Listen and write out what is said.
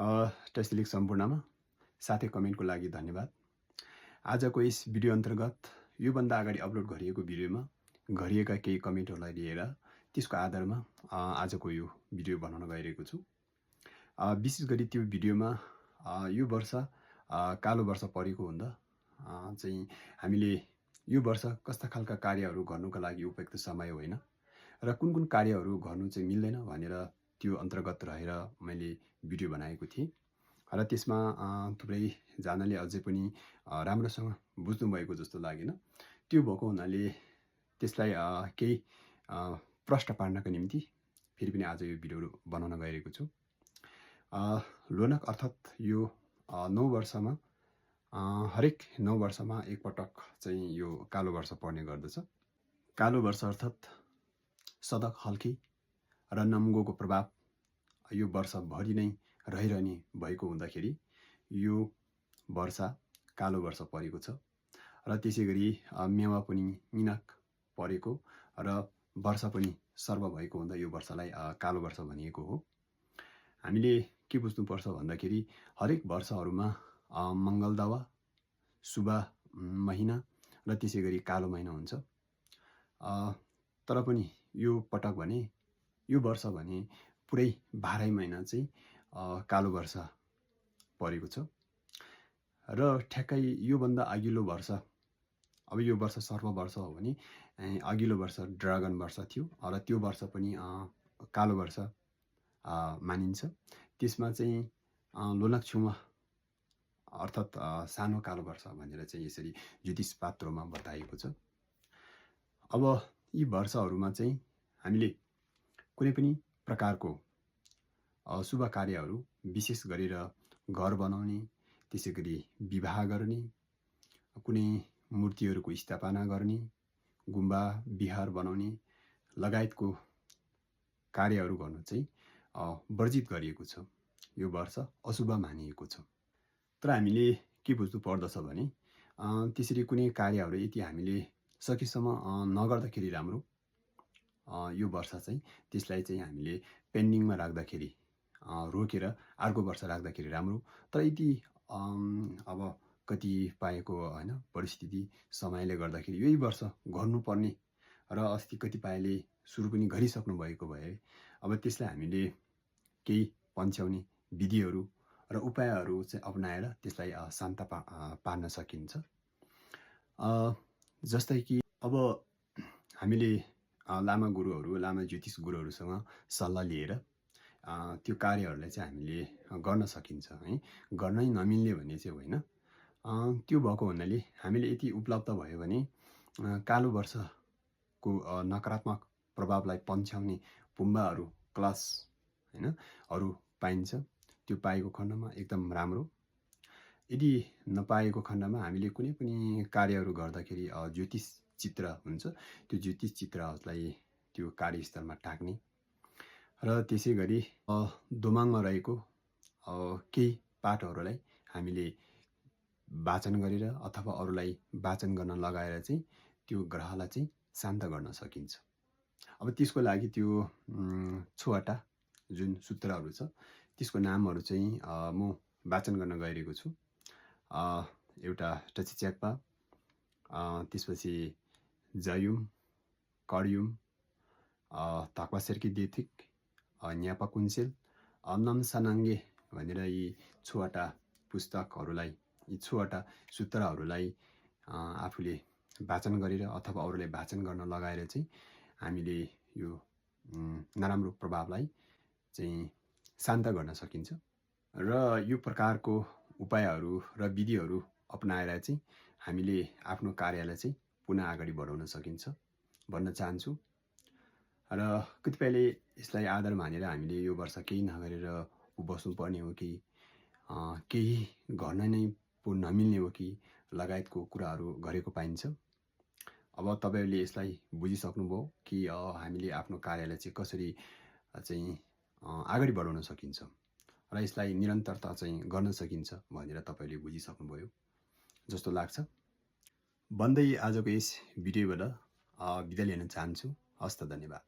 टेस्टलिक सम्पूर्णमा साथै कमेन्टको लागि धन्यवाद। आजको यस भिडियो अन्तर्गत योभन्दा अगाडि अपलोड गरिएको भिडियोमा गरिएका केही कमेन्टहरूलाई लिएर त्यसको आधारमा आजको यो भिडियो बनाउन गइरहेको छु। विशेष गरी त्यो भिडियोमा यो वर्ष कालो वर्ष परेको हुँदा चाहिँ हामीले यो वर्ष कस्ता खालका कार्यहरू गर्नुको लागि उपयुक्त समय होइन र कुन कुन कार्यहरू गर्नु चाहिँ मिल्दैन भनेर त्यो अन्तर्गत रहेर मैले भिडियो बनाएको थिएँ र त्यसमा थुप्रैजनाले अझै पनि राम्रोसँग बुझ्नु भएको जस्तो लागेन। त्यो भएको हुनाले त्यसलाई केही प्रश्न पार्नका निम्ति फेरि पनि आज यो भिडियो बनाउन गइरहेको छु। लोनाक अर्थात् यो 9 वर्षमा हरेक 9 वर्षमा एकपटक चाहिँ यो कालो वर्ष पर्ने गर्दछ। कालो वर्ष अर्थात् सदक हल्की र नम्गोको प्रभाव यो वर्षभरि नै रहिरहने भएको हुँदाखेरि यो वर्ष कालो वर्ष परेको छ र त्यसै गरी मेवा पनि मिनाक परेको र वर्ष पनि सर्व भएको हुँदा यो वर्षलाई कालो वर्ष भनिएको हो। हामीले के बुझ्नुपर्छ भन्दाखेरि हरेक वर्षहरूमा मङ्गलदवा शुभ महिना र त्यसै गरी कालो महिना हुन्छ। तर पनि यो पटक भने यो वर्ष भने पुरै 12 महिना चाहिँ कालो वर्ष परेको छ र ठ्याक्कै योभन्दा अघिल्लो वर्ष, अब यो वर्ष सर्व वर्ष हो भने अघिल्लो वर्ष ड्रागन वर्ष थियो र त्यो वर्ष पनि कालो वर्ष मानिन्छ। त्यसमा चाहिँ लोनाक छेउमा अर्थात् सानो कालो वर्ष भनेर चाहिँ यसरी ज्योतिष पात्रोमा बताइएको छ। अब यी वर्षहरूमा चाहिँ हामीले कुनै पनि प्रकारको शुभ कार्यहरू विशेष गरेर घर बनाउने, त्यसै गरी विवाह गर्ने, कुनै मूर्तिहरूको स्थापना गर्ने, गुम्बा विहार बनाउने लगायतको कार्यहरू गर्नु चाहिँ वर्जित गरिएको छ। यो वर्ष अशुभ मानिएको छ। तर हामीले के बुझ्नु पर्दछ भने त्यसरी कुनै कार्यहरू यदि हामीले सकेसम्म नगर्दाखेरि राम्रो, यो वर्ष चाहिँ त्यसलाई चाहिँ हामीले पेन्डिङमा राख्दाखेरि रोकेर अर्को वर्ष राख्दाखेरि राम्रो। तर यदि अब कतिपयको होइन परिस्थिति समयले गर्दाखेरि यही वर्ष गर्नुपर्ने र अस्ति कतिपयले सुरु पनि गरिसक्नु भएको भए अब त्यसलाई हामीले केही पन्छ्याउने विधिहरू र उपायहरू चाहिँ अपनाएर त्यसलाई शान्त पार्न सकिन्छ। जस्तै कि अब हामीले लामा गुरुहरू, लामा ज्योतिष गुरुहरूसँग सल्लाह लिएर त्यो कार्यहरूलाई चाहिँ हामीले गर्न सकिन्छ है। गर्नै नमिल्ने भन्ने चाहिँ होइन। त्यो भएको हुनाले हामीले यति उपलब्ध भयो भने कालो वर्षको नकारात्मक प्रभावलाई पन्छ्याउने पुम्बाहरू, क्लस होइन अरू पाइन्छ। त्यो पाएको खण्डमा एकदम राम्रो। यदि नपाएको खण्डमा हामीले कुनै पनि कार्यहरू गर्दाखेरि ज्योतिष चित्र हुन्छ, त्यो ज्योतिष चित्रलाई त्यो कार्यस्थलमा टाक्ने र त्यसै गरी दोमाङमा रहेको केही पाठहरूलाई हामीले वाचन गरेर अथवा अरूलाई वाचन गर्न लगाएर चाहिँ त्यो ग्रहलाई चाहिँ शान्त गर्न सकिन्छ। अब त्यसको लागि त्यो 6वटा जुन सूत्रहरू छ त्यसको नामहरू चाहिँ म वाचन गर्न गइरहेको छु। एउटा टचिच्याक्पा, त्यसपछि जयुम, कडियुम, ताक्वासेर्की देथिक, न्यापा कुन्सेल, नम्सानाङ्गे भनेर यी 6वटा पुस्तकहरूलाई, यी 6वटा सूत्रहरूलाई आफूले वाचन गरेर अथवा अरूलाई वाचन गर्न लगाएर चाहिँ हामीले यो नराम्रो प्रभावलाई चाहिँ शान्त गर्न सकिन्छ। र यो प्रकारको उपायहरू र विधिहरू अपनाएर चाहिँ हामीले आफ्नो कार्यलाई चाहिँ पुनः अगाडि बढाउन सकिन्छ भन्न चाहन्छु। र कतिपयले यसलाई आधार मानेर हामीले यो वर्ष केही नगरेर बस्नुपर्ने हो कि केही गर्न नै पो नमिल्ने हो कि लगायतको कुराहरू गरेको पाइन्छ। अब तपाईँहरूले यसलाई बुझिसक्नुभयो कि हामीले आफ्नो कार्यलाई चाहिँ कसरी चाहिँ अगाडि बढाउन सकिन्छ र यसलाई निरन्तरता चाहिँ गर्न सकिन्छ भनेर तपाईँले बुझिसक्नुभयो जस्तो लाग्छ। भन्दै आजको यस भिडियोबाट बिदा लिन चाहन्छु। हस्त, धन्यवाद।